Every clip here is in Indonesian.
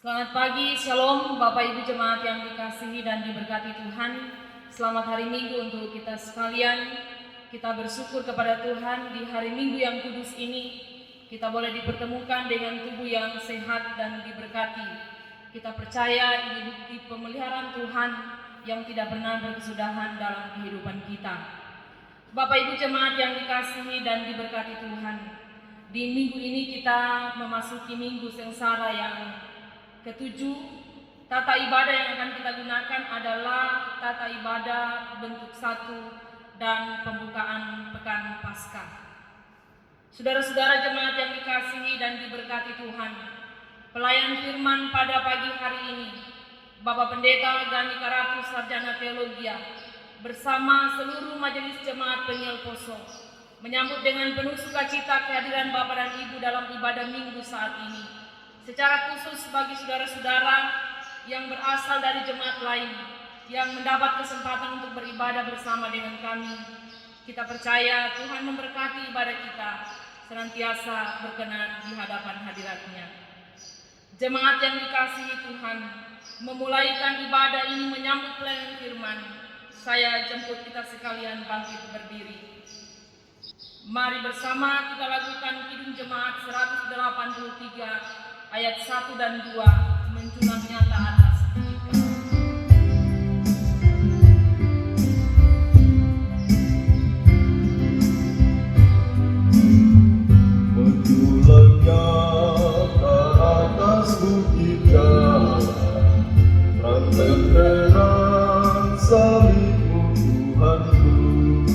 Selamat pagi, Shalom Bapak Ibu Jemaat yang dikasihi dan diberkati Tuhan. Selamat hari Minggu untuk kita sekalian. Kita bersyukur kepada Tuhan di hari Minggu yang kudus ini. Kita boleh dipertemukan dengan tubuh yang sehat dan diberkati. Kita percaya ini bukti pemeliharaan Tuhan yang tidak pernah berkesudahan dalam kehidupan kita. Bapak Ibu Jemaat yang dikasihi dan diberkati Tuhan, di minggu ini kita memasuki minggu sengsara yang ketujuh. Tata ibadah yang akan kita gunakan adalah tata ibadah bentuk satu dan pembukaan pekan Paskah. Saudara-saudara jemaat yang dikasihi dan diberkati Tuhan, pelayan firman pada pagi hari ini, Bapak Pendeta Gani Karatu Sarjana Teologia bersama seluruh majelis jemaat Peniel Poso menyambut dengan penuh sukacita kehadiran Bapak dan Ibu dalam ibadah minggu saat ini. Secara khusus bagi saudara-saudara yang berasal dari jemaat lain yang mendapat kesempatan untuk beribadah bersama dengan kami, kita percaya Tuhan memberkati ibadah kita senantiasa berkenan di hadapan hadirat-Nya. Jemaat yang dikasihi Tuhan, memulaikan ibadah ini menyambut pelayanan firman, saya jemput kita sekalian bangkit berdiri. Mari bersama kita lakukan Kidung Jemaat 183 ayat 1 dan 2 menjulang nyata atas kita. Menjulang nyata atas bukit jalan, rantai terang salibmu Tuhanku,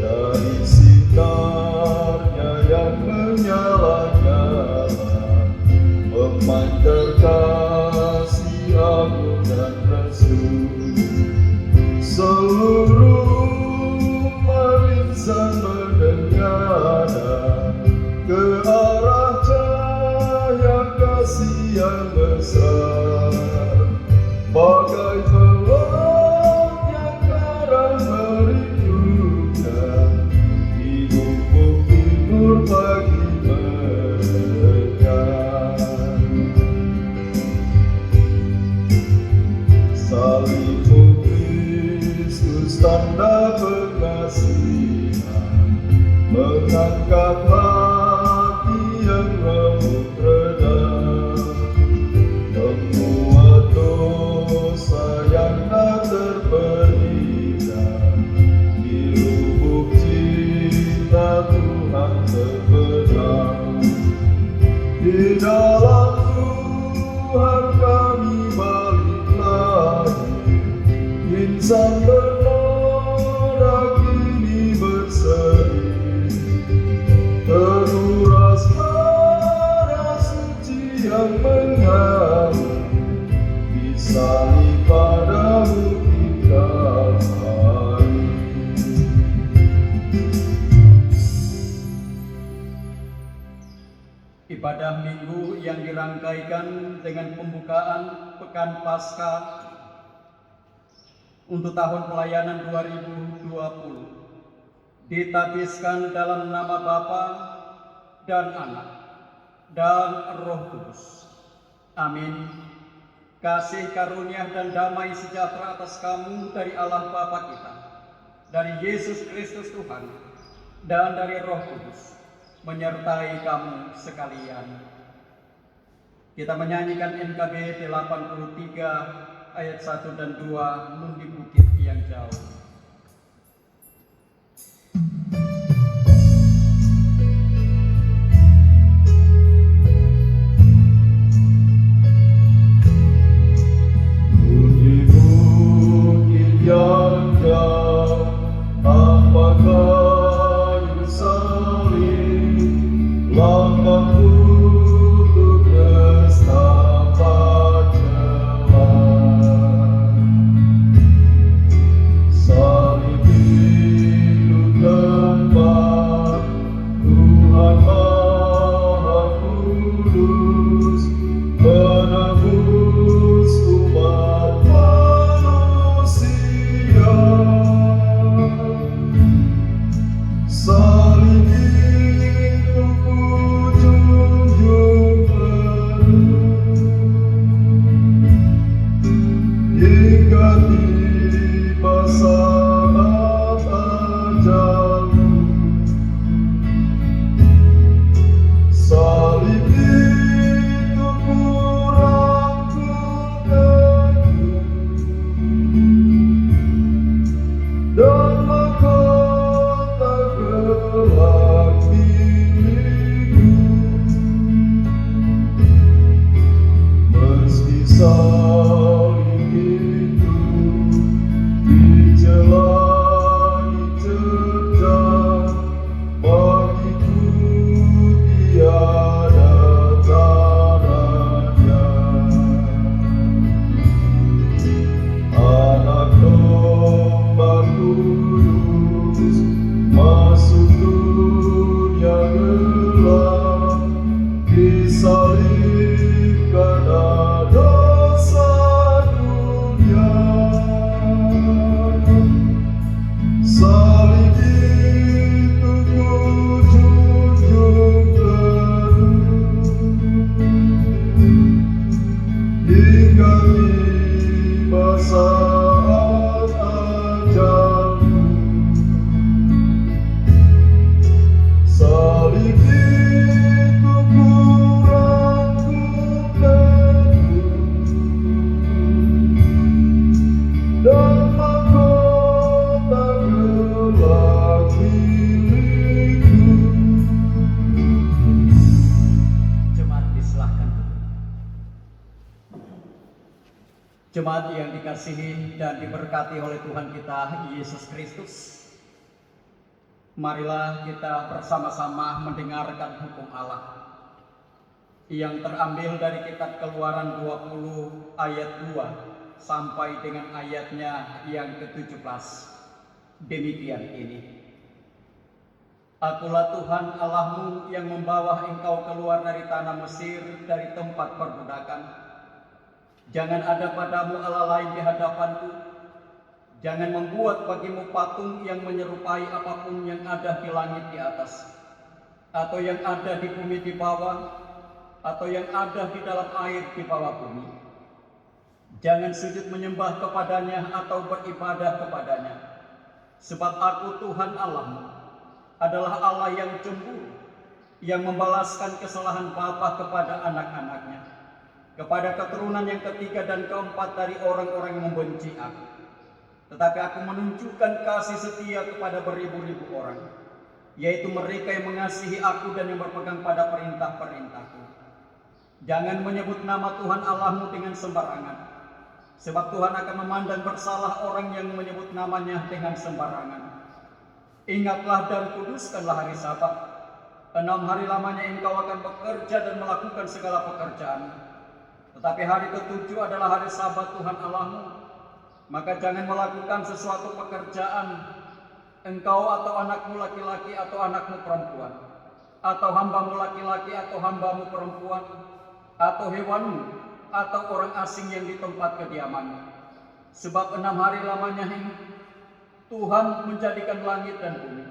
dari sinarnya yang menyala-nyala memancar kasih agung dan restu. Seluruh umat insan menengadah ke arah cahaya kasih yang besar, bagai peluang yang karang merindunya di ufuk timur pagi mereka. Salibmu Kristus tanda pengasihan, mengangkat hati yang lembut redam, memuat dosa yang tak terperikan, di lubuk cinta Tuhan terbenam. Di dalam Tuhan kami balik lagi, insan bernoda kini berseri, teruras darah suci yang mengalir, di salib pada bukit Kalvari. Ibadah minggu yang dirangkaikan dengan pembukaan Pekan Paskah untuk tahun pelayanan 2020 ditapiskan dalam nama Bapa dan Anak dan Roh Kudus. Amin. Kasih karunia dan damai sejahtera atas kamu dari Allah Bapa kita, dari Yesus Kristus Tuhan, dan dari Roh Kudus menyertai kamu sekalian. Kita menyanyikan NKB 83 ayat 1 dan 2, Nun di Bukit yang Jauh. Nun di bukit yang jauh, tanpa kayu salib, lambang untuk nestapa celah. hingga tiba saat ajalmu. Salib itu kurangku dan mahkota gelap milikku. Meski salib itu dijalani cerdas, bagiku tiada tandanya. Anak domba kudus masuk dunia gelap, disalib karena dosa dunia. Salib itu ku junjung teguh hingga tiba saat ajalmu. Salib itu kurangku teguh dan mahkota gelap milikku. Jemaat disilahkan. Jemaat yang dikasihi dan diberkati oleh Tuhan kita Yesus Kristus, marilah kita bersama-sama mendengarkan hukum Allah yang terambil dari kitab Keluaran 20 ayat 2 sampai dengan ayatnya yang ke-17. Demikian ini. Akulah Tuhan Allahmu yang membawa engkau keluar dari tanah Mesir, dari tempat perbudakan. Jangan ada padamu Allah lain di hadapanku. Jangan membuat bagimu patung yang menyerupai apapun yang ada di langit di atas, atau yang ada di bumi di bawah, atau yang ada di dalam air di bawah bumi. Jangan sujud menyembah kepadanya atau beribadah kepadanya. Sebab aku Tuhan Allahmu adalah Allah yang cemburu, yang membalaskan kesalahan bapa kepada anak-anaknya, kepada keturunan yang ketiga dan keempat dari orang-orang yang membenci aku. Tetapi aku menunjukkan kasih setia kepada beribu-ribu orang, yaitu mereka yang mengasihi aku dan yang berpegang pada perintah-perintahku. Jangan menyebut nama Tuhan Allahmu dengan sembarangan, sebab Tuhan akan memandang bersalah orang yang menyebut namanya dengan sembarangan. Ingatlah dan kuduskanlah hari Sabat. 6 hari lamanya engkau akan bekerja dan melakukan segala pekerjaan. Tetapi hari ke-7 adalah hari Sabat Tuhan Allahmu. Maka jangan melakukan sesuatu pekerjaan, engkau atau anakmu laki-laki atau anakmu perempuan, atau hambamu laki-laki atau hambamu perempuan, atau hewanmu, atau orang asing yang di tempat kediamanmu. Sebab 6 hari lamanya Tuhan menjadikan langit dan bumi,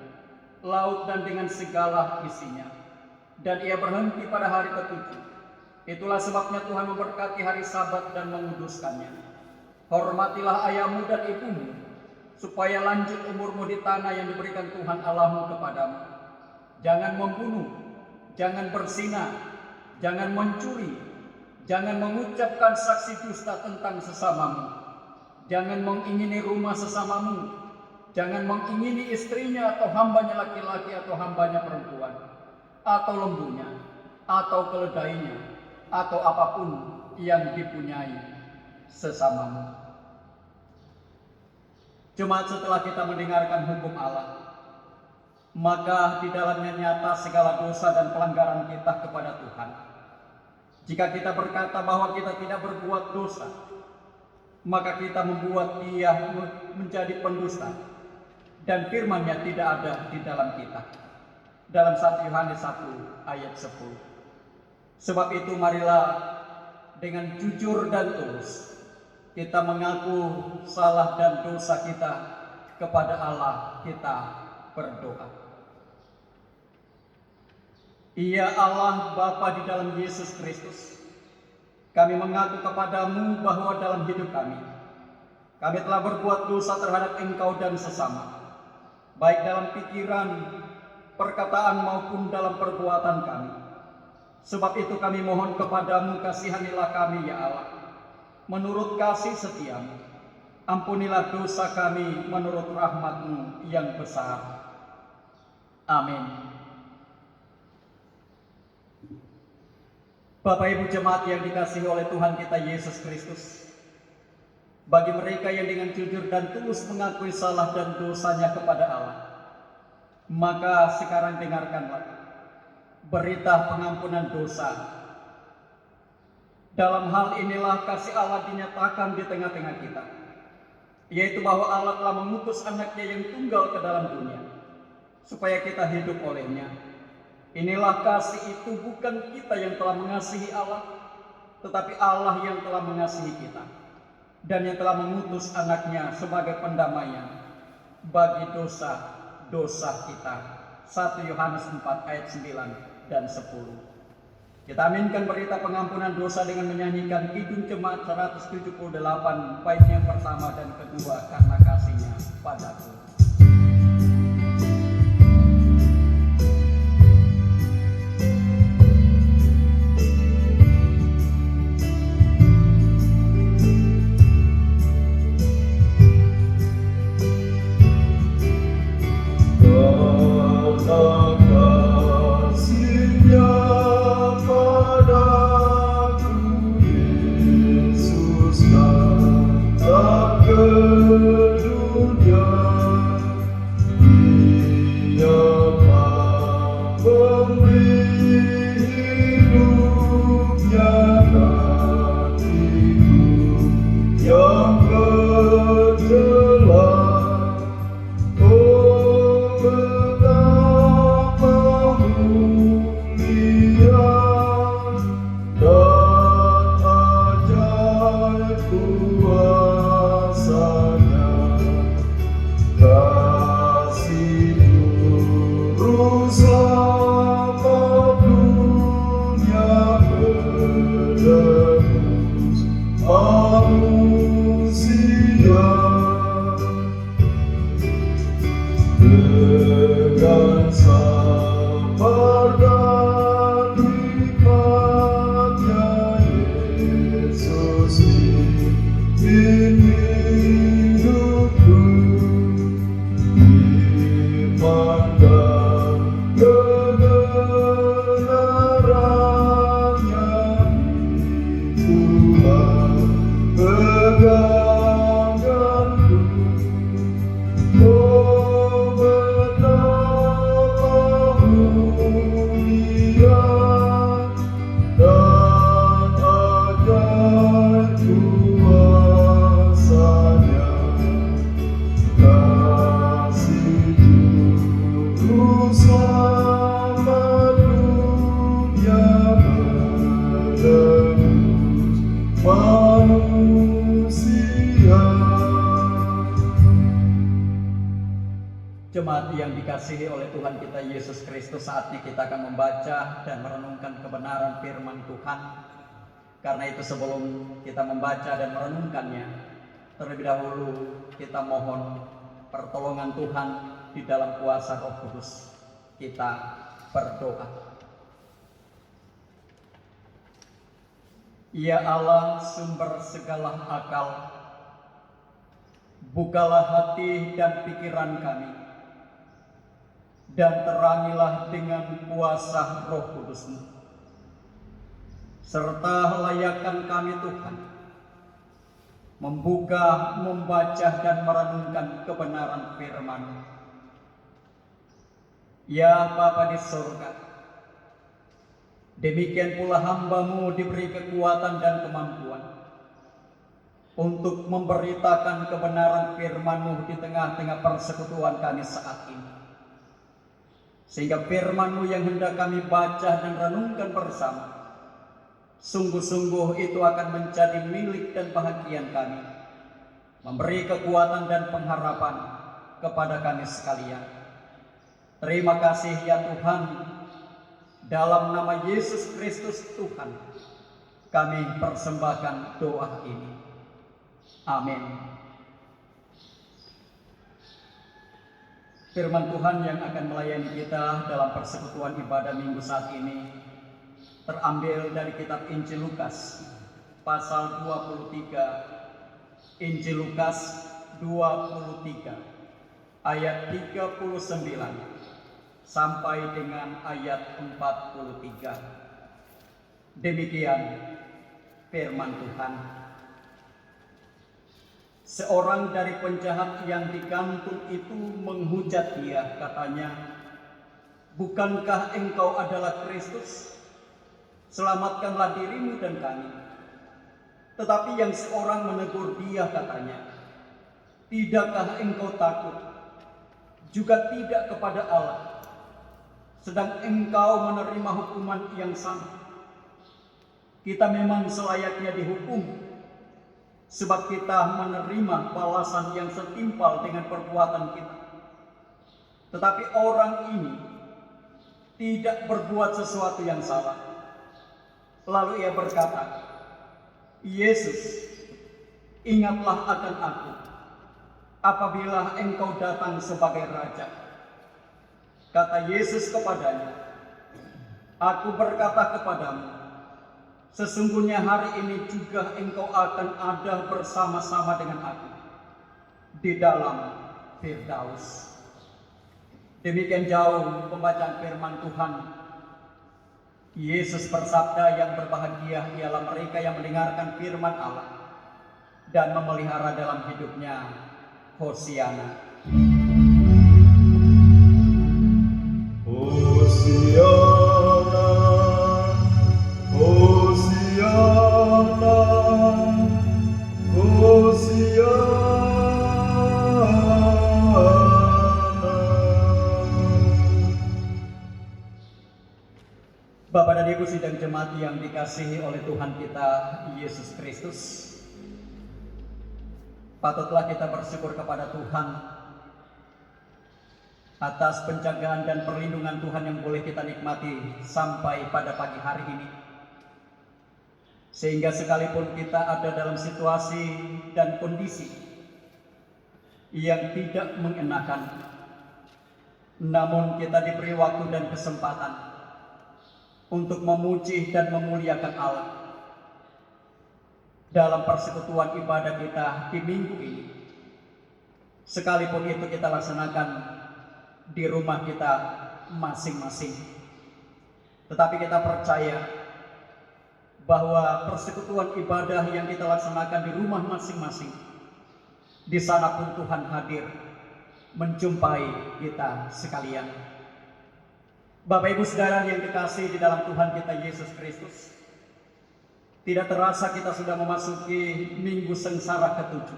laut dan dengan segala isinya, dan ia berhenti pada hari ke-7. Itulah sebabnya Tuhan memberkati hari Sabat dan menguduskannya. Hormatilah ayahmu dan ibumu, supaya lanjut umurmu di tanah yang diberikan Tuhan Allahmu kepadamu. Jangan membunuh, jangan berzina, jangan mencuri, jangan mengucapkan saksi dusta tentang sesamamu, jangan mengingini rumah sesamamu, jangan mengingini istrinya atau hambanya laki-laki atau hambanya perempuan, atau lembunya, atau keledainya, atau apapun yang dipunyai sesamamu. Cuma setelah kita mendengarkan hukum Allah, maka di dalamnya nyata segala dosa dan pelanggaran kita kepada Tuhan. Jika kita berkata bahwa kita tidak berbuat dosa, maka kita membuat Dia menjadi pendusta, dan firman-Nya tidak ada di dalam kita. Dalam 1 Yohanes 1 ayat 10. Sebab itu marilah dengan jujur dan tulus kita mengaku salah dan dosa kita kepada Allah, kita berdoa. Ya Allah Bapa di dalam Yesus Kristus, kami mengaku kepadamu bahwa dalam hidup kami kami telah berbuat dosa terhadap Engkau dan sesama, baik dalam pikiran, perkataan maupun dalam perbuatan kami. Sebab itu kami mohon kepadamu, kasihanilah kami ya Allah, menurut kasih setiamu. Ampunilah dosa kami menurut rahmat-Mu yang besar. Amin. Bapak Ibu jemaat yang dikasihi oleh Tuhan kita Yesus Kristus, bagi mereka yang dengan jujur dan tulus mengakui salah dan dosanya kepada Allah, maka sekarang dengarkanlah berita pengampunan dosa. Dalam hal inilah kasih Allah dinyatakan di tengah-tengah kita, yaitu bahwa Allah telah mengutus anaknya yang tunggal ke dalam dunia, supaya kita hidup olehnya. Inilah kasih itu, bukan kita yang telah mengasihi Allah, tetapi Allah yang telah mengasihi kita, dan yang telah mengutus anaknya sebagai pendamaian bagi dosa-dosa kita. 1 Yohanes 4 ayat 9 dan 10. Kita aminkan berita pengampunan dosa dengan menyanyikan Kidung Jemaat 178 bait yang pertama dan kedua, karena kasihnya padaku. Jemaat yang dikasihi oleh Tuhan kita Yesus Kristus, saatnya kita akan membaca dan merenungkan kebenaran firman Tuhan. Karena itu sebelum kita membaca dan merenungkannya, terlebih dahulu kita mohon pertolongan Tuhan di dalam kuasa Roh Kudus. Kita berdoa. Ya Allah, sumber segala akal, bukalah hati dan pikiran kami, dan terangilah dengan kuasa Roh Kudus-Mu, serta layakkan kami Tuhan membuka, membaca dan merenungkan kebenaran firman-Mu. Ya Bapa di surga, demikian pula hamba-Mu diberi kekuatan dan kemampuan untuk memberitakan kebenaran firman-Mu di tengah-tengah persekutuan kami saat ini. Sehingga firman-Mu yang hendak kami baca dan renungkan bersama, sungguh-sungguh itu akan menjadi milik dan bahagian kami, memberi kekuatan dan pengharapan kepada kami sekalian. Terima kasih ya Tuhan, dalam nama Yesus Kristus Tuhan, kami persembahkan doa ini. Amin. Firman Tuhan yang akan melayani kita dalam persekutuan ibadah minggu saat ini terambil dari kitab Injil Lukas pasal 23. Injil Lukas 23 ayat 39 sampai dengan ayat 43. Demikian firman Tuhan. Seorang dari penjahat yang digantung itu menghujat dia, katanya, "Bukankah engkau adalah Kristus? Selamatkanlah dirimu dan kami." Tetapi yang seorang menegur dia, katanya, "Tidakkah engkau takut juga tidak kepada Allah, sedang engkau menerima hukuman yang sama? Kita memang selayaknya dihukum, sebab kita menerima balasan yang setimpal dengan perbuatan kita. Tetapi orang ini tidak berbuat sesuatu yang salah." Lalu ia berkata, "Yesus, ingatlah akan aku apabila engkau datang sebagai Raja." Kata Yesus kepadanya, "Aku berkata kepadamu, sesungguhnya hari ini juga engkau akan ada bersama-sama dengan aku di dalam Firdaus." Demikian jauh pembacaan firman Tuhan. Yesus bersabda, yang berbahagia ialah mereka yang mendengarkan firman Allah dan memelihara dalam hidupnya. Hosiana. Hosiana, Hosiana, Hosiana. Bapak dan Ibu sidang jemaat yang dikasihi oleh Tuhan kita Yesus Kristus, patutlah kita bersyukur kepada Tuhan atas penjagaan dan perlindungan Tuhan yang boleh kita nikmati sampai pada pagi hari ini. Sehingga sekalipun kita ada dalam situasi dan kondisi yang tidak mengenakan, namun kita diberi waktu dan kesempatan untuk memuji dan memuliakan Allah dalam persekutuan ibadah kita di minggu ini. Sekalipun itu kita laksanakan di rumah kita masing-masing, tetapi kita percaya bahwa persekutuan ibadah yang kita laksanakan di rumah masing-masing, di sana pun Tuhan hadir menjumpai kita sekalian. Bapak Ibu Saudara yang dikasihi di dalam Tuhan kita Yesus Kristus, tidak terasa kita sudah memasuki minggu sengsara ke-7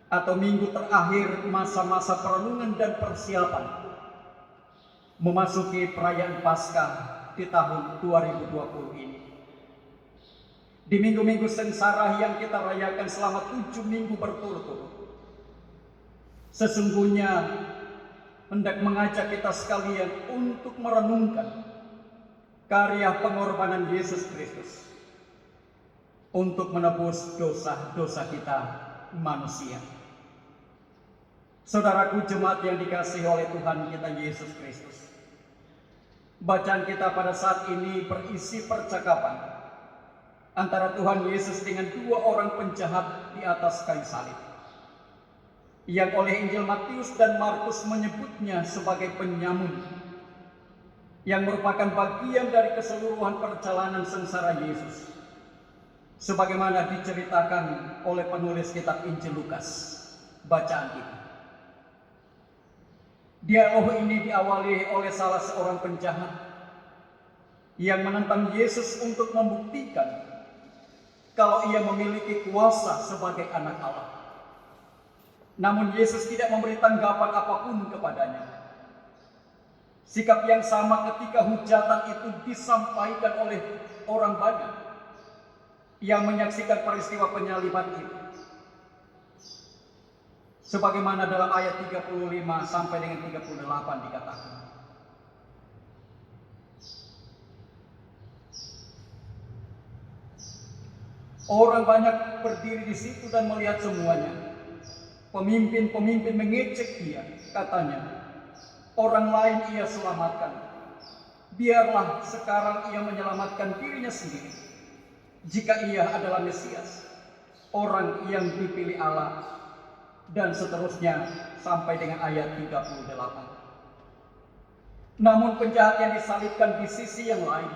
atau minggu terakhir masa-masa perenungan dan persiapan memasuki perayaan Paskah di tahun 2020 ini. Di minggu-minggu sengsara yang kita rayakan selama 7 minggu berturut-turut, sesungguhnya hendak mengajak kita sekalian untuk merenungkan karya pengorbanan Yesus Kristus untuk menebus dosa-dosa kita manusia. Saudaraku jemaat yang dikasihi oleh Tuhan kita Yesus Kristus, bacaan kita pada saat ini berisi percakapan antara Tuhan Yesus dengan 2 orang penjahat di atas kayu salib, yang oleh Injil Matius dan Markus menyebutnya sebagai penyamun, yang merupakan bagian dari keseluruhan perjalanan sengsara Yesus, sebagaimana diceritakan oleh penulis kitab Injil Lukas, bacaan kita. Dialog ini diawali oleh salah seorang penjahat yang menentang Yesus untuk membuktikan kalau ia memiliki kuasa sebagai anak Allah. Namun Yesus tidak memberi tanggapan apapun kepadanya. Sikap yang sama ketika hujatan itu disampaikan oleh orang banyak yang menyaksikan peristiwa penyaliban itu. Sebagaimana dalam ayat 35 sampai dengan 38 dikatakan, orang banyak berdiri di situ dan melihat semuanya. Pemimpin-pemimpin mengejek dia, katanya, orang lain ia selamatkan. Biarlah sekarang ia menyelamatkan dirinya sendiri. Jika ia adalah Mesias, orang yang dipilih Allah. Dan seterusnya sampai dengan ayat 38. Namun penjahat yang disalibkan di sisi yang lain,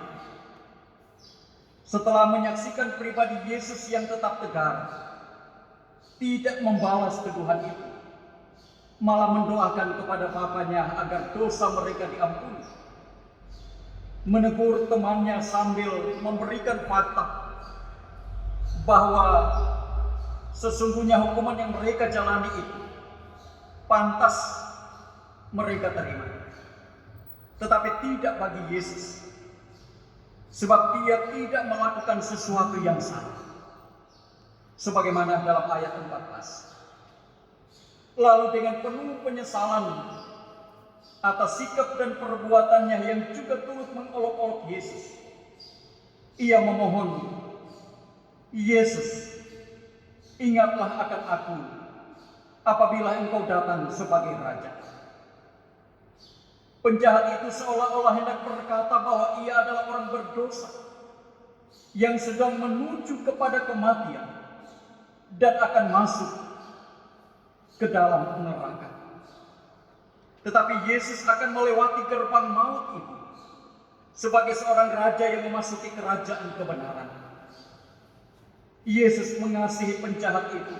setelah menyaksikan pribadi Yesus yang tetap tegar, tidak membalas teguhan itu, malah mendoakan kepada Bapanya agar dosa mereka diampuni. Menegur temannya sambil memberikan fakta bahwa sesungguhnya hukuman yang mereka jalani itu pantas mereka terima. Tetapi tidak bagi Yesus, sebab dia tidak melakukan sesuatu yang salah. Sebagaimana dalam ayat 14. Lalu dengan penuh penyesalan atas sikap dan perbuatannya yang juga turut mengolok-olok Yesus, ia memohon, Yesus, ingatlah akan aku apabila engkau datang sebagai raja. Penjahat itu seolah-olah hendak berkata bahwa ia adalah orang berdosa yang sedang menuju kepada kematian dan akan masuk ke dalam neraka. Tetapi Yesus akan melewati gerbang maut itu sebagai seorang raja yang memasuki kerajaan kebenaran. Yesus mengasihi penjahat itu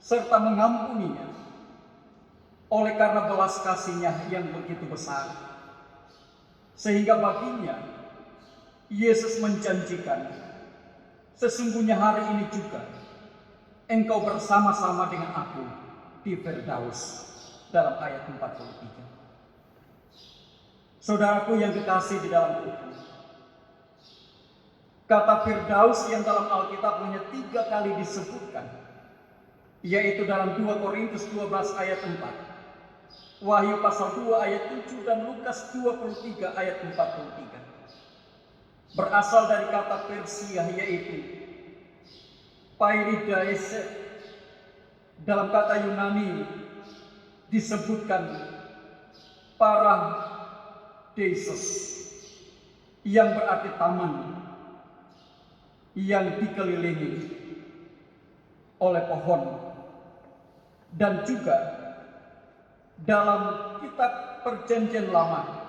serta mengampuninya oleh karena belas kasihnya yang begitu besar. Sehingga baginya Yesus menjanjikan, sesungguhnya hari ini juga engkau bersama-sama dengan aku di Firdaus, dalam ayat 43. Saudaraku yang kekasih di dalam Tuhan, kata Firdaus yang dalam Alkitab hanya 3 kali disebutkan, yaitu dalam 2 Korintus 12 ayat 4, Wahyu pasal 2 ayat 7, dan Lukas 23 ayat 43. Berasal dari kata Persia, yaitu Pairidaise. Dalam kata Yunani disebutkan Paradeisos, yang berarti taman yang dikelilingi oleh pohon. Dan juga dalam kitab Perjanjian Lama,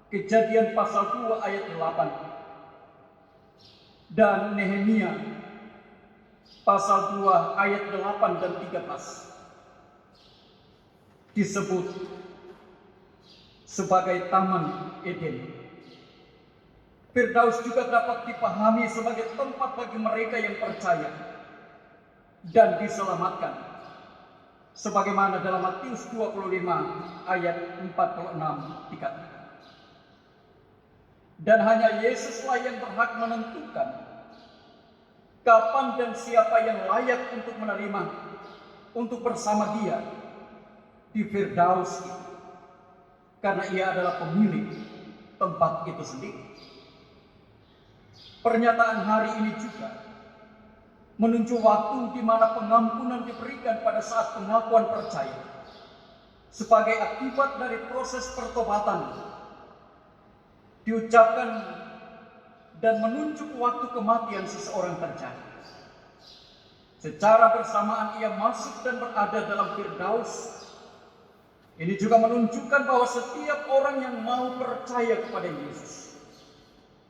Kejadian pasal 2 ayat 8, dan Nehemia pasal 2 ayat 8 dan 13 disebut sebagai Taman Eden. Firdaus juga dapat dipahami sebagai tempat bagi mereka yang percaya dan diselamatkan, sebagaimana dalam Matius 25 ayat 46 dikatakan. Dan hanya Yesuslah yang berhak menentukan kapan dan siapa yang layak untuk menerima, untuk bersama dia di Firdaus itu, karena ia adalah pemilik tempat itu sendiri. Pernyataan hari ini juga menuju waktu di mana pengampunan diberikan pada saat pengakuan percaya sebagai akibat dari proses pertobatan diucapkan dan menunjuk waktu kematian seseorang terjadi. Secara bersamaan ia masuk dan berada dalam Firdaus. Ini juga menunjukkan bahwa setiap orang yang mau percaya kepada Yesus,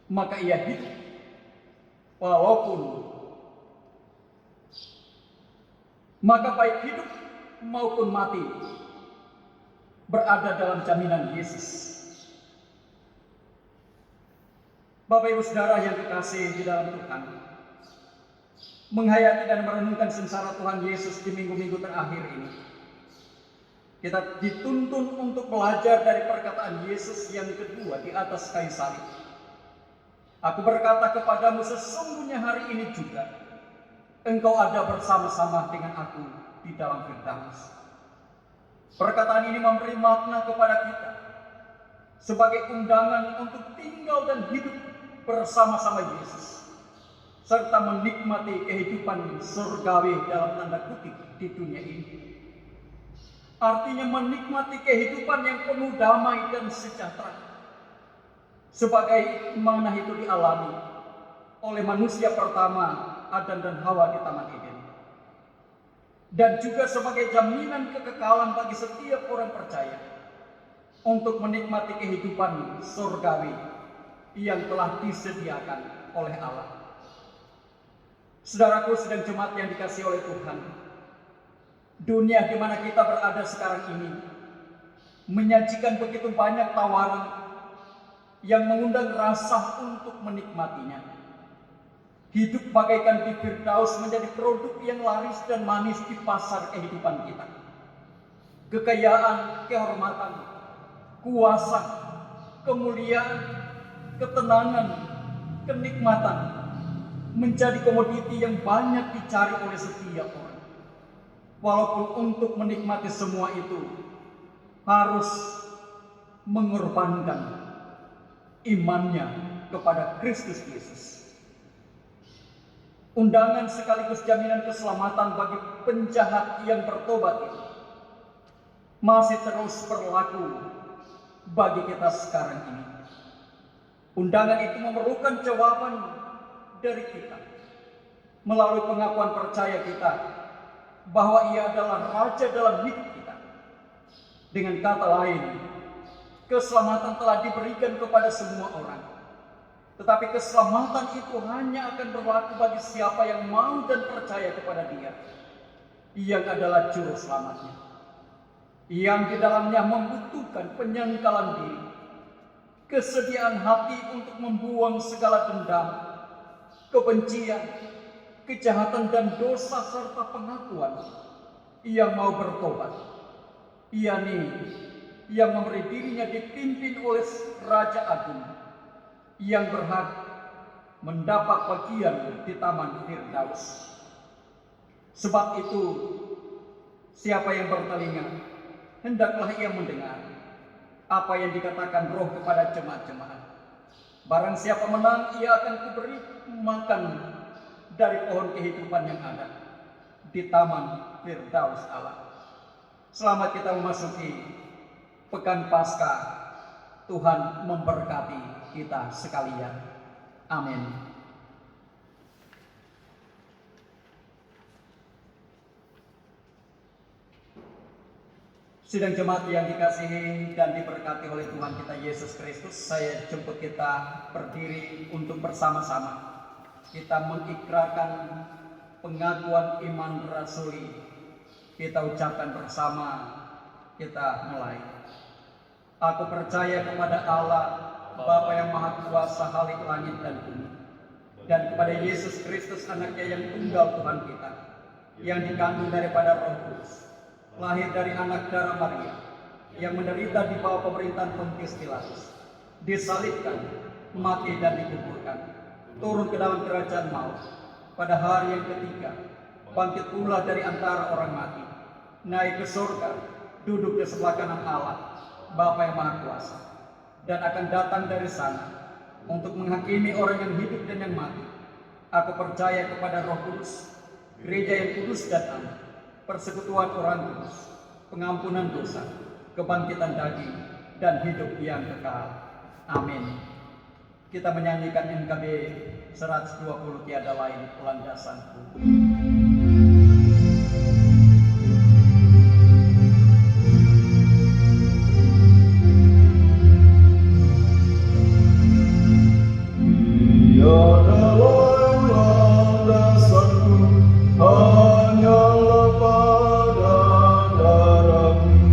maka ia hidup walaupun, maka baik hidup maupun mati berada dalam jaminan Yesus. Bapak Ibu Saudara yang kekasih di dalam Tuhan, menghayati dan merenungkan sengsara Tuhan Yesus di minggu-minggu terakhir ini, kita dituntun untuk belajar dari perkataan Yesus yang kedua di atas kayu salib. Aku berkata kepadamu, sesungguhnya hari ini juga engkau ada bersama-sama dengan aku di dalam Firdaus. Perkataan ini memberi makna kepada kita sebagai undangan untuk tinggal dan hidup bersama-sama Yesus serta menikmati kehidupan surgawi dalam tanda kutip di dunia ini. Artinya menikmati kehidupan yang penuh damai dan sejahtera. Sebagai mana itu dialami oleh manusia pertama Adam dan Hawa di Taman Eden. Dan juga sebagai jaminan kekekalan bagi setiap orang percaya untuk menikmati kehidupan surgawi yang telah disediakan oleh Allah. Saudaraku sedang jemaat yang dikasihi oleh Tuhan, dunia di mana kita berada sekarang ini menyajikan begitu banyak tawaran yang mengundang rasa untuk menikmatinya. Hidup bagaikan di Firdaus menjadi produk yang laris dan manis di pasar kehidupan kita. Kekayaan, kehormatan, kuasa, kemuliaan, ketenangan, kenikmatan menjadi komoditi yang banyak dicari oleh setiap orang. Walaupun untuk menikmati semua itu harus mengorbankan imannya kepada Kristus Yesus. Undangan sekaligus jaminan keselamatan bagi penjahat yang bertobat itu masih terus berlaku bagi kita sekarang ini. Undangan itu memerlukan jawaban dari kita melalui pengakuan percaya kita bahwa Ia adalah Raja dalam hidup kita. Dengan kata lain, keselamatan telah diberikan kepada semua orang. Tetapi keselamatan itu hanya akan berlaku bagi siapa yang mau dan percaya kepada Dia, yang adalah juru selamatnya, yang di dalamnya membutuhkan penyangkalan diri, kesediaan hati untuk membuang segala dendam, kebencian, kejahatan dan dosa serta pengakuan yang mau bertobat, yakni yang memberi dirinya dipimpin oleh Raja Agung yang berhak mendapat bagian di Taman Firdaus. Sebab itu, siapa yang bertelinga, hendaklah ia mendengar apa yang dikatakan Roh kepada jemaat-jemaat. Barang siapa menang, ia akan kuberi makan dari pohon kehidupan yang ada di Taman Firdaus Allah. Selamat kita memasuki Pekan Paskah. Tuhan memberkati kita sekalian. Amin. Sidang jemaat yang dikasihi dan diberkati oleh Tuhan kita Yesus Kristus, saya jemput kita berdiri untuk bersama-sama kita mengikrarkan pengakuan iman rasuli. Kita ucapkan bersama, kita mulai. Aku percaya kepada Allah, Bapa yang Maha Kuasa Halik langit dan bumi, dan kepada Yesus Kristus anaknya yang tunggal Tuhan kita, yang dikandung daripada Roh Kudus, lahir dari anak darah Maria, yang menderita di bawah pemerintahan Pontius Pilatus, disalibkan, mati dan dikuburkan, turun ke dalam kerajaan maut, pada hari yang ketiga, bangkit pula dari antara orang mati, naik ke surga, duduk di sebelah kanan Allah, Bapa yang Maha Kuasa, dan akan datang dari sana untuk menghakimi orang yang hidup dan yang mati. Aku percaya kepada Roh Kudus, gereja yang kudus dan aman, persekutuan orang kudus, pengampunan dosa, kebangkitan daging, dan hidup yang kekal. Amin. Kita menyanyikan NKB 120 tiada lain landasanku. Tiada lain landasanku, hanyalah pada darah-Mu.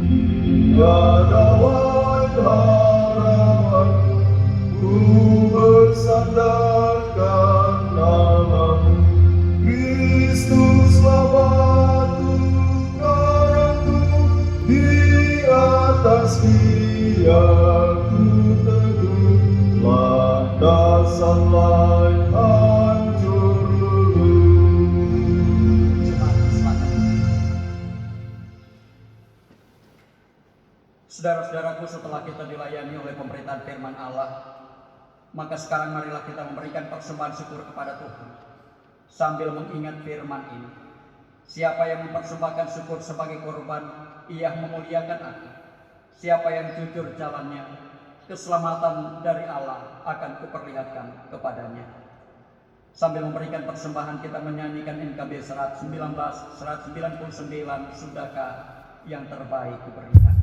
Tiada lain harapanku, ku bersandarkan nama-Mu. Kristuslah batu karangku, di atas Dia ku teguh. Landasan lain hancur luluh. Saudara-saudaraku, setelah kita dilayani oleh pemberitaan firman Allah, Maka sekarang marilah kita memberikan persembahan syukur kepada Tuhan sambil mengingat firman ini. Siapa yang mempersembahkan syukur sebagai korban, ia memuliakan Aku. Siapa yang jujur jalannya, keselamatan dari Allah akan kuperlihatkan kepadanya. Sambil memberikan persembahan, kita menyanyikan NKB 119, 199, Sudahkah yang terbaik kuberikan.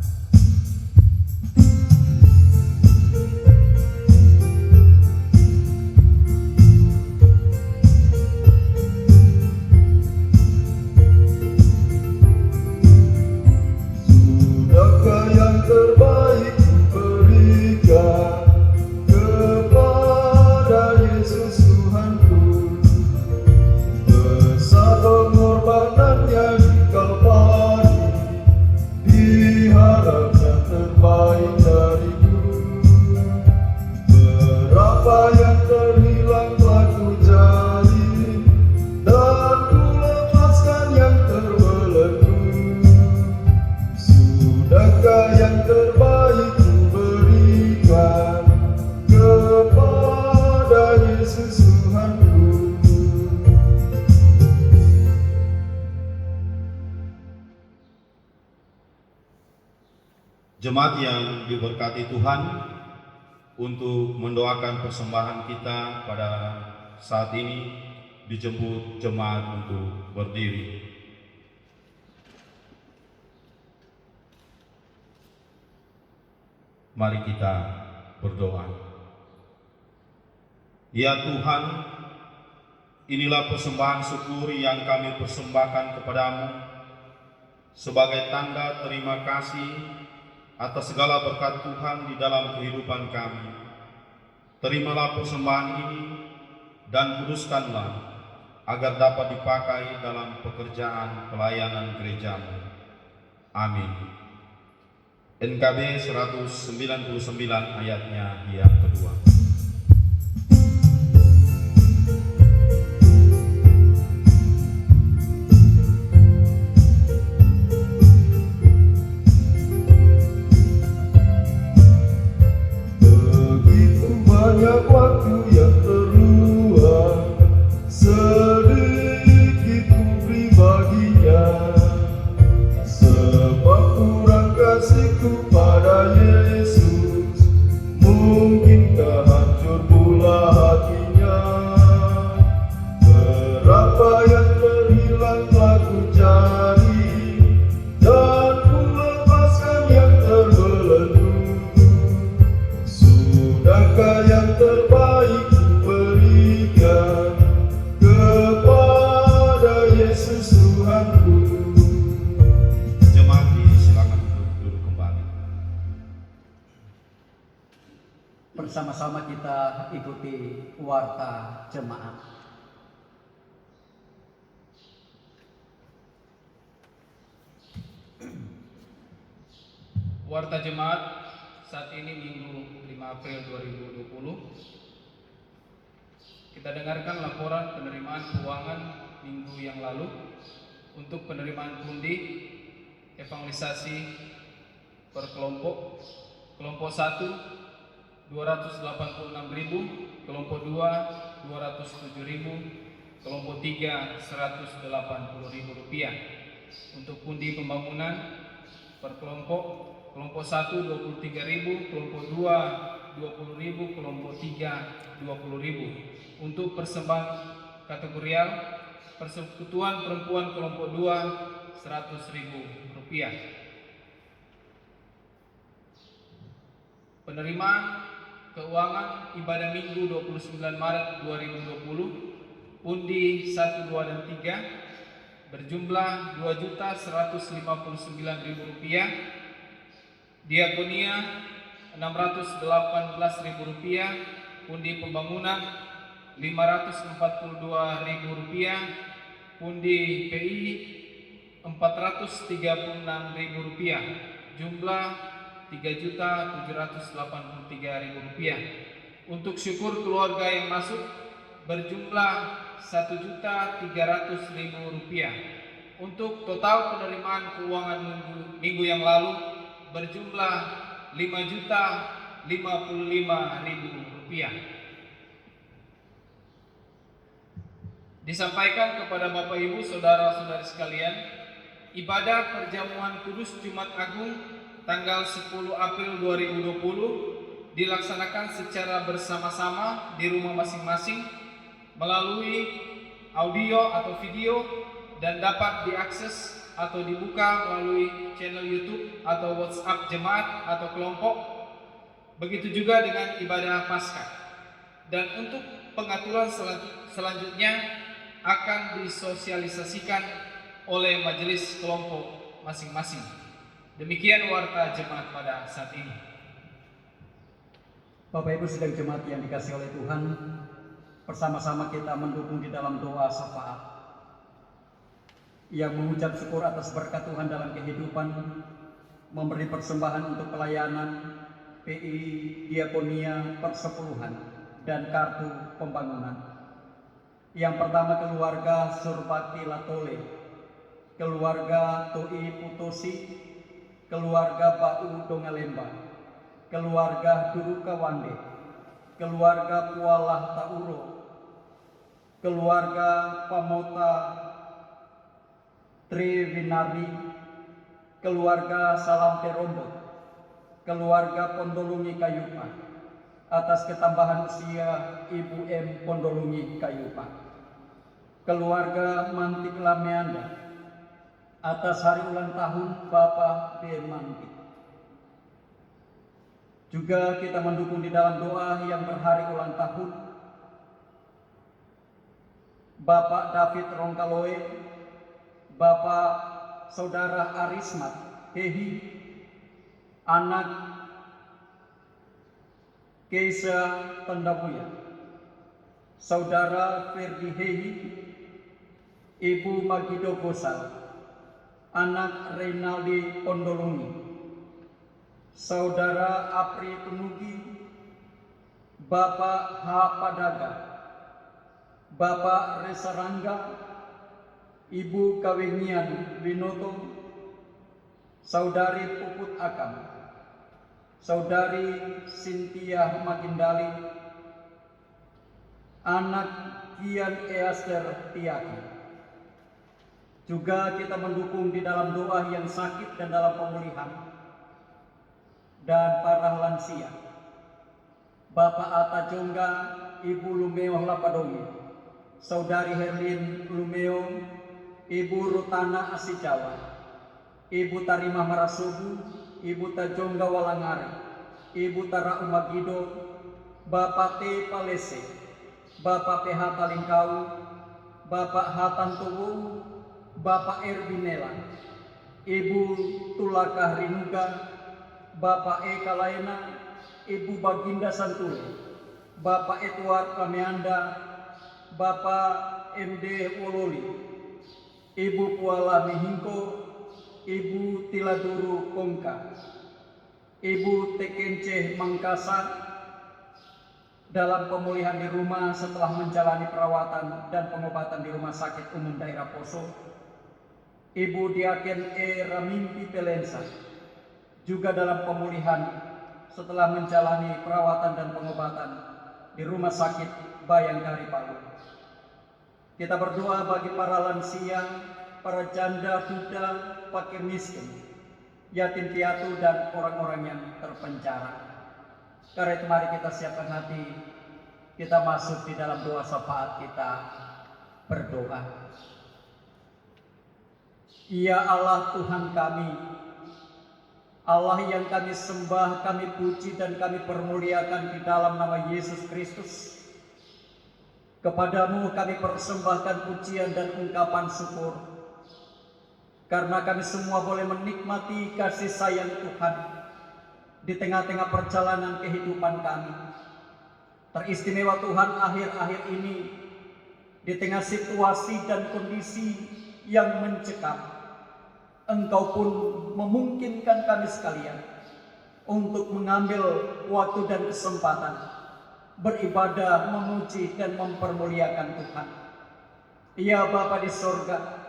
Sudahkah yang terbaik kuberikan kepada Yesus Tuhanku, besar pengorbanannya di Kalvari, diharap yang terbaik dariku. Berapa yang terhilang telah ku cari, dan ku lepaskan yang terbelenggu. Sudahkah yang terbaik ku berikan kepada Yesus Tuhanku. Jemaat yang diberkati Tuhan, untuk mendoakan persembahan kita pada saat ini dijemput jemaat untuk berdiri. Mari kita berdoa. Ya Tuhan, inilah persembahan syukur yang kami persembahkan kepadamu sebagai tanda terima kasih atas segala berkat Tuhan di dalam kehidupan kami. Terimalah persembahan ini dan kuduskanlah agar dapat dipakai dalam pekerjaan pelayanan gerejamu. Amin. NKB 199 ayatnya yang kedua. Banyak waktu yang terluang, sedikit ku beri baginya, sebab kurang kasihku pada Yesus, mungkinkah hancur pula hatinya. Berapa yang terhilang telah ku cari, dan ku lepaskan yang terbelenggu. Sudahkah yang terbaik ku berikan kepada Yesus Tuhanku. Jemaat silakan duduk kembali. Bersama-sama kita ikuti warta jemaat. Warta jemaat saat ini Minggu 5 April 2020. Kita dengarkan laporan penerimaan keuangan minggu yang lalu. Untuk penerimaan pundi evangelisasi per kelompok. Kelompok 1 286.000, kelompok 2 207.000, kelompok 3 180.000 rupiah. Untuk pundi pembangunan per kelompok, kelompok 1 23.000, kelompok 2 20.000, kelompok 3 20.000. Untuk persembahan kategorial, Persekutuan Perempuan kelompok 2 100.000 rupiah. Penerimaan keuangan ibadah Minggu 29 Maret 2020, pundi 1, 2, dan 3 berjumlah Rp2.159.000, diakonia Rp618.000, pundi pembangunan Rp542.000, pundi PI Rp436.000, jumlah Rp3.783.000. Untuk syukur keluarga yang masuk berjumlah Rp1.300.000. Untuk total penerimaan keuangan minggu yang lalu berjumlah Rp5.055.000. Disampaikan kepada Bapak Ibu Saudara-saudari sekalian, ibadah perjamuan kudus Jumat Agung tanggal 10 April 2020 dilaksanakan secara bersama-sama di rumah masing-masing melalui audio atau video dan dapat diakses atau dibuka melalui channel YouTube atau WhatsApp jemaat atau kelompok. Begitu juga dengan ibadah Paskah. Dan untuk pengaturan selanjutnya akan disosialisasikan oleh majelis kelompok masing-masing. Demikian warta jemaat pada saat ini. Bapak Ibu sidang jemaat yang dikasihi oleh Tuhan, bersama-sama kita mendukung di dalam doa syafaat yang mengucap syukur atas berkat Tuhan dalam kehidupan, memberi persembahan untuk pelayanan, PI, diakonia, persepuluhan, dan kartu pembangunan. Yang pertama keluarga Surbakti Latole, keluarga Toi Putosi, keluarga Bau Dongalemba, keluarga Duruka Wande, keluarga Pualah Tauro, keluarga Pamota Triwinardi, keluarga Salam Terombot, keluarga Pondolungi Kayupa, atas ketambahan usia Ibu M. Pondolungi Kayupa. Keluarga Mantik Lameanda, atas hari ulang tahun Bapak B. Mantik. Juga kita mendukung di dalam doa yang berhari ulang tahun Bapak David Rongkaloe, Bapak Saudara Arismat Hehi, anak Keisa Tandabuya, Saudara Ferdi Hehi, Ibu Magido Gosal, anak Reynaldi Pondolungi, Saudara Apri Tunugi, Bapak H. Padaga, Bapak Resa Rangga, Ibu Kawengian Winoto, Saudari Puput Akam, Saudari Sintia Makindali, anak Kian Easter Tiaki. Juga kita mendukung di dalam doa yang sakit dan dalam pemulihan dan para lansia, Bapak Ata Jongga, Ibu Lumeo Lapadongi, Saudari Herlin Lumeo, Ibu Rutana Asijawa, Ibu Tarimah Marasubu, Ibu Tajongga Walangari, Ibu Tara Umagido, Bapak T. Palese, Bapak PH Talingkau, Bapak H. Tantowo, Bapak Erwinela, Ibu Tulakah Rinuga, Bapak E. Kalaena, Ibu Baginda Santule, Bapak Edward Kameanda, Bapak MD Wololi, Ibu Puala Mihingko, Ibu Tiladuru Kongka, Ibu Tekence Mangkasa, dalam pemulihan di rumah setelah menjalani perawatan dan pengobatan di Rumah Sakit Umum Daerah Poso, Ibu Diaken E. Ramimpi Pelensa, juga dalam pemulihan setelah menjalani perawatan dan pengobatan di Rumah Sakit Bayangkari Palu. Kita berdoa bagi para lansia, para janda, duda, fakir miskin, yatim piatu, dan orang-orang yang terpenjara. Karena itu mari kita siapkan hati, kita masuk di dalam doa syafaat kita berdoa. Ya Allah Tuhan kami, Allah yang kami sembah, kami puji dan kami permuliakan di dalam nama Yesus Kristus. Kepadamu kami persembahkan pujian dan ungkapan syukur, karena kami semua boleh menikmati kasih sayang Tuhan di tengah-tengah perjalanan kehidupan kami. Teristimewa Tuhan akhir-akhir ini, di tengah situasi dan kondisi yang mencekam, Engkau pun memungkinkan kami sekalian untuk mengambil waktu dan kesempatan beribadah, memuji dan mempermuliakan Tuhan. Ya Bapa di sorga,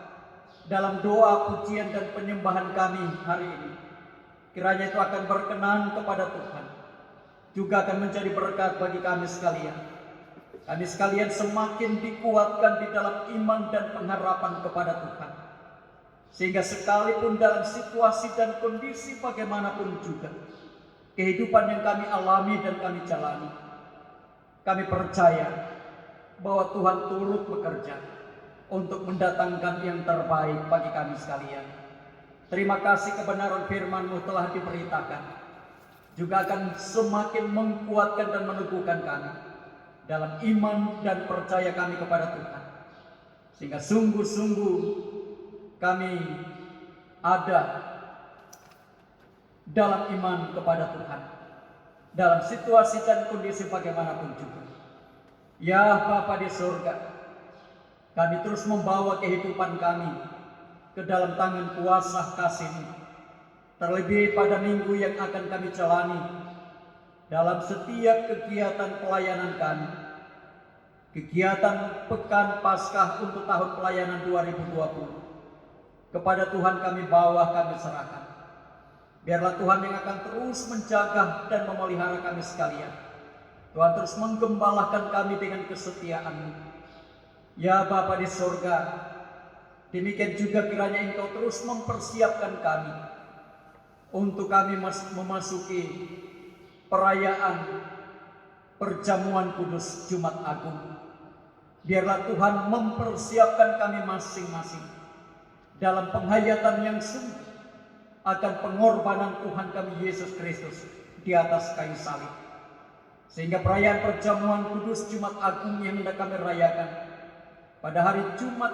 dalam doa, pujian dan penyembahan kami hari ini, kiranya itu akan berkenan kepada Tuhan, juga akan menjadi berkat bagi kami sekalian. kami sekalian semakin dikuatkan di dalam iman dan pengharapan kepada Tuhan. Sehingga sekalipun dalam situasi dan kondisi bagaimanapun juga, kehidupan yang kami alami dan kami jalani, kami percaya bahwa Tuhan turut bekerja untuk mendatangkan yang terbaik bagi kami sekalian. Terima kasih kebenaran firman-Mu telah diberitakan, juga akan semakin menguatkan dan meneguhkan kami dalam iman dan percaya kami kepada Tuhan. Sehingga sungguh-sungguh kami ada dalam iman kepada Tuhan, dalam situasi dan kondisi bagaimanapun juga. Ya Bapa di surga, kami terus membawa kehidupan kami ke dalam tangan kuasa kasih-Mu. Terlebih pada minggu yang akan kami jalani, dalam setiap kegiatan pelayanan kami, kegiatan Pekan Paskah untuk tahun pelayanan 2020, kepada Tuhan kami bawa, kami serahkan. Biarlah Tuhan yang akan terus menjaga dan memelihara kami sekalian. Tuhan terus menggembalakan kami dengan kesetiaan-Mu. Ya Bapa di surga, demikian juga kiranya Engkau terus mempersiapkan kami untuk kami memasuki perayaan perjamuan kudus Jumat Agung. Biarlah Tuhan mempersiapkan kami masing-masing dalam penghayatan yang sungguh akan pengorbanan Tuhan kami Yesus Kristus di atas kayu salib. Sehingga perayaan perjamuan kudus Jumat Agung yang hendak kami rayakan pada hari Jumat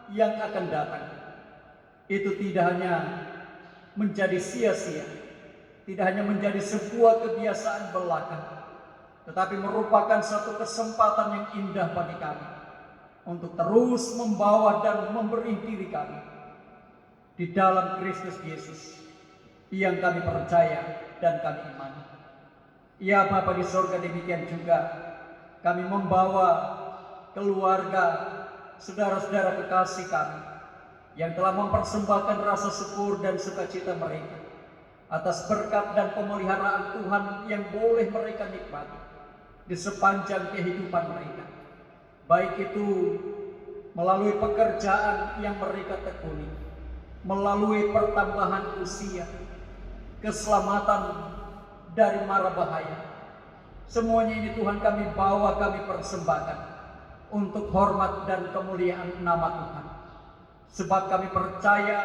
yang akan datang, itu tidak hanya menjadi sia-sia, tidak hanya menjadi sebuah kebiasaan belaka, tetapi merupakan satu kesempatan yang indah bagi kami untuk terus membawa dan memberi diri kami di dalam Kristus Yesus yang kami percaya dan kami imani. Ya Bapa di surga, demikian juga kami membawa keluarga, saudara-saudara kekasih kami yang telah mempersembahkan rasa syukur dan sukacita mereka atas berkat dan pemeliharaan Tuhan yang boleh mereka nikmati di sepanjang kehidupan mereka, baik itu melalui pekerjaan yang mereka tekuni, melalui pertambahan usia, keselamatan dari mara bahaya. Semuanya ini Tuhan kami bawa, kami persembahkan untuk hormat dan kemuliaan nama Tuhan. Sebab kami percaya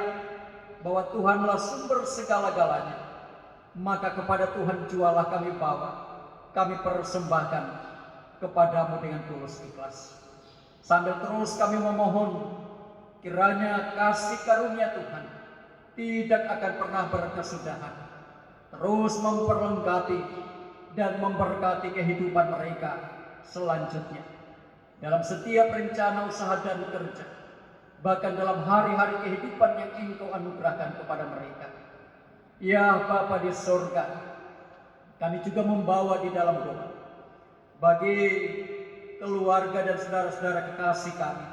bahwa Tuhanlah sumber segala-galanya. Maka kepada Tuhan jualah kami bawa, kami persembahkan kepadamu dengan tulus ikhlas. Sambil terus kami memohon kiranya kasih karunia Tuhan tidak akan pernah berkesudahan, terus memperlengkapi dan memberkati kehidupan mereka selanjutnya dalam setiap rencana usaha dan kerja, bahkan dalam hari-hari kehidupan yang Engkau anugerahkan kepada mereka. Ya Bapa di surga, kami juga membawa di dalam doa bagi keluarga dan saudara-saudara kekasih kami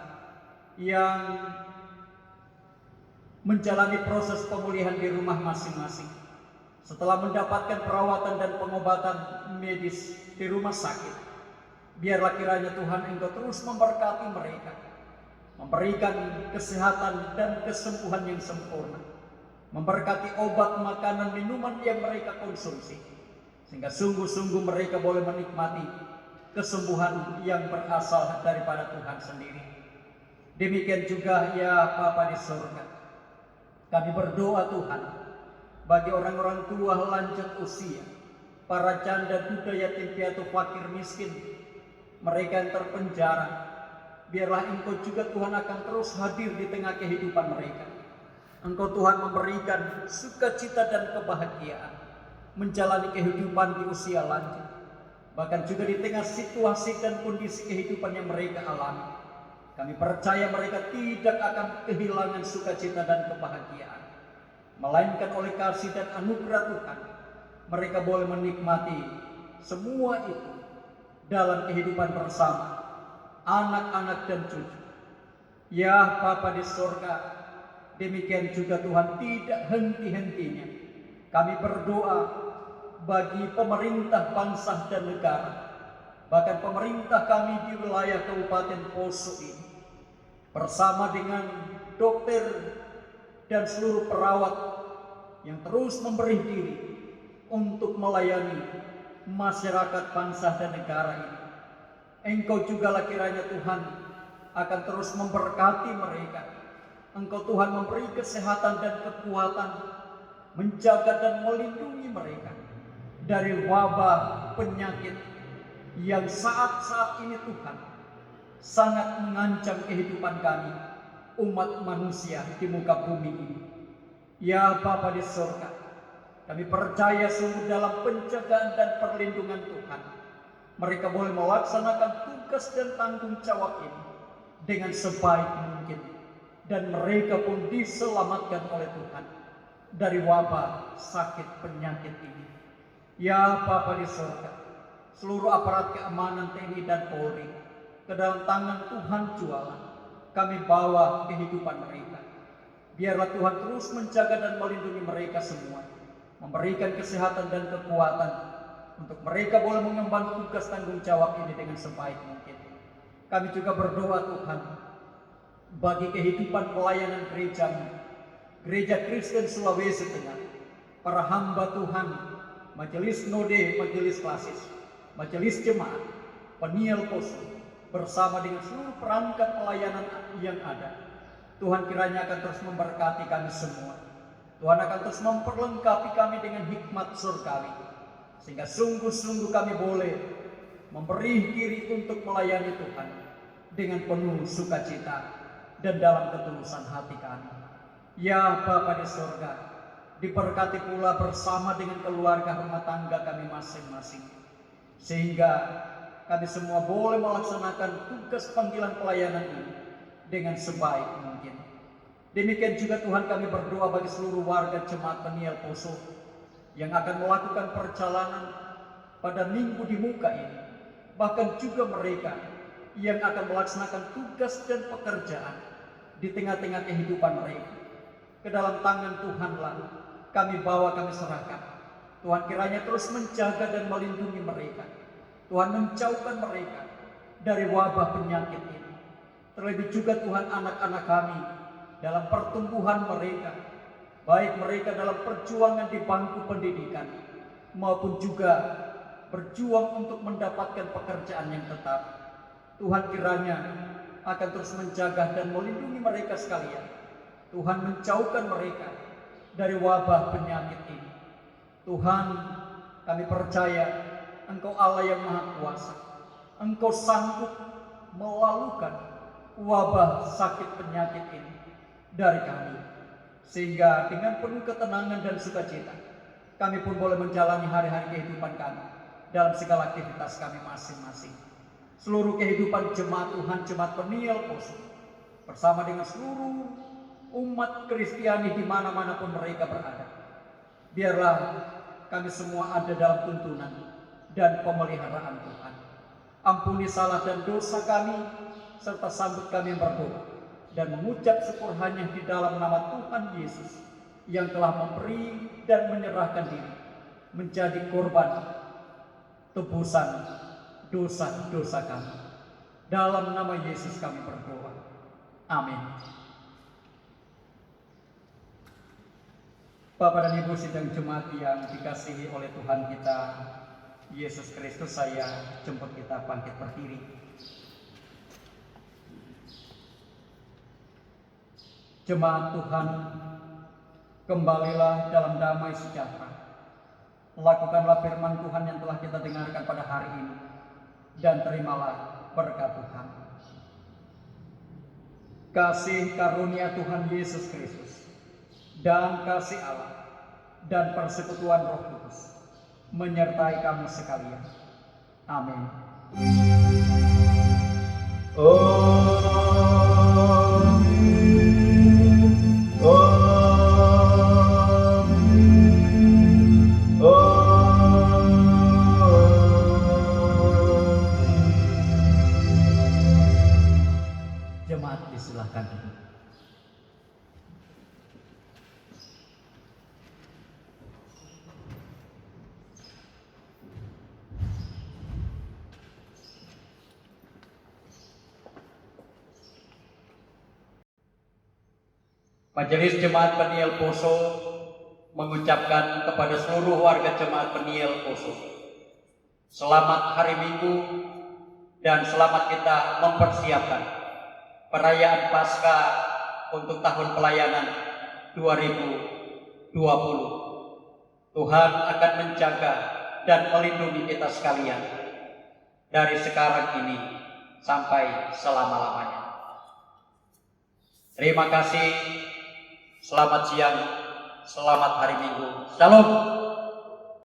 yang menjalani proses pemulihan di rumah masing-masing setelah mendapatkan perawatan dan pengobatan medis di rumah sakit. Biarlah kiranya Tuhan Engkau terus memberkati mereka, memberikan kesehatan dan kesembuhan yang sempurna, memberkati obat, makanan, minuman yang mereka konsumsi, sehingga sungguh-sungguh mereka boleh menikmati kesembuhan yang berasal daripada Tuhan sendiri. Demikian juga ya Bapa di surga, kami berdoa Tuhan bagi orang-orang tua lanjut usia, para janda, duda, yatim piatu, fakir miskin, mereka yang terpenjara. Biarlah Engkau juga Tuhan akan terus hadir di tengah kehidupan mereka. Engkau Tuhan memberikan sukacita dan kebahagiaan menjalani kehidupan di usia lanjut, bahkan juga di tengah situasi dan kondisi kehidupan yang mereka alami. Kami percaya mereka tidak akan kehilangan sukacita dan kebahagiaan, melainkan oleh kasih dan anugerah Tuhan mereka boleh menikmati semua itu dalam kehidupan bersama anak-anak dan cucu. Ya Bapa di surga, demikian juga Tuhan tidak henti-hentinya kami berdoa bagi pemerintah bangsa dan negara bahkan pemerintah kami di wilayah Kabupaten Poso ini, bersama dengan dokter dan seluruh perawat yang terus memberi diri untuk melayani masyarakat bangsa dan negara ini. Engkau juga lah kiranya Tuhan akan terus memberkati mereka. Engkau Tuhan memberi kesehatan dan kekuatan, menjaga dan melindungi mereka dari wabah penyakit yang saat-saat ini Tuhan sangat mengancam kehidupan kami, umat manusia di muka bumi ini. Ya Bapa di surga, kami percaya sungguh dalam penjagaan dan perlindungan Tuhan, mereka boleh melaksanakan tugas dan tanggung jawab ini dengan sebaik mungkin, dan mereka pun diselamatkan oleh Tuhan dari wabah sakit penyakit ini. Ya Bapa di surga, seluruh aparat keamanan TNI dan Polri ke dalam tangan Tuhan jualan kami bawa kehidupan mereka. Biarlah Tuhan terus menjaga dan melindungi mereka semua, memberikan kesehatan dan kekuatan untuk mereka boleh mengemban tugas tanggung jawab ini dengan sebaik mungkin. Kami juga berdoa Tuhan bagi kehidupan pelayanan Gereja Kristen Sulawesi Tengah, para hamba Tuhan, majelis node, majelis klasis, majelis jemaat, Peniel Poso, bersama dengan seluruh perangkat pelayanan yang ada. Tuhan kiranya akan terus memberkati kami semua. Tuhan akan terus memperlengkapi kami dengan hikmat surgawi, sehingga sungguh-sungguh kami boleh memberi diri untuk melayani Tuhan dengan penuh sukacita dan dalam ketulusan hati kami. Ya Bapa di surga, diberkati pula bersama dengan keluarga rumah tangga kami masing-masing, sehingga kami semua boleh melaksanakan tugas panggilan pelayanan ini dengan sebaik mungkin. Demikian juga Tuhan kami berdoa bagi seluruh warga jemaat Peniel Poso yang akan melakukan perjalanan pada minggu di muka ini, bahkan juga mereka yang akan melaksanakan tugas dan pekerjaan di tengah-tengah kehidupan mereka. Ke dalam tangan Tuhanlah kami bawa, kami serahkan. Tuhan kiranya terus menjaga dan melindungi mereka. Tuhan menjauhkan mereka dari wabah penyakit ini. Terlebih juga Tuhan anak-anak kami dalam pertumbuhan mereka, baik mereka dalam perjuangan di bangku pendidikan maupun juga berjuang untuk mendapatkan pekerjaan yang tetap. Tuhan kiranya akan terus menjaga dan melindungi mereka sekalian. Tuhan menjauhkan mereka dari wabah penyakit ini. Tuhan, kami percaya Engkau Allah yang Maha Kuasa. Engkau sanggup melalukan wabah sakit penyakit ini dari kami, sehingga dengan penuh ketenangan dan sukacita kami pun boleh menjalani hari-hari kehidupan kami dalam segala aktivitas kami masing-masing. Seluruh kehidupan jemaat Tuhan, jemaat Peniel Poso, bersama dengan seluruh umat Kristiani di mana-mana pun mereka berada, biarlah kami semua ada dalam tuntunan dan pemeliharaan Tuhan. Ampuni salah dan dosa kami, serta sambut kami berdoa dan mengucap syukur hanya di dalam nama Tuhan Yesus yang telah memberi dan menyerahkan diri menjadi korban tebusan dosa-dosa kami. Dalam nama Yesus kami berdoa. Amin. Bapak dan Ibu sidang jemaat yang dikasihi oleh Tuhan kita Yesus Kristus, saya jemput kita bangkit berdiri. Jemaat Tuhan, kembalilah dalam damai sejahtera. Lakukanlah firman Tuhan yang telah kita dengarkan pada hari ini, dan terimalah berkat Tuhan. Kasih karunia Tuhan Yesus Kristus dan kasih Allah dan persekutuan Roh Kudus menyertai kamu sekalian. Amin. Jemaat disilahkan duduk. Majelis Jemaat Peniel Poso mengucapkan kepada seluruh warga Jemaat Peniel Poso, selamat hari Minggu dan selamat kita mempersiapkan perayaan Paskah untuk tahun pelayanan 2020. Tuhan akan menjaga dan melindungi kita sekalian dari sekarang ini sampai selama-lamanya. Terima kasih. Selamat siang, selamat hari Minggu. Shalom.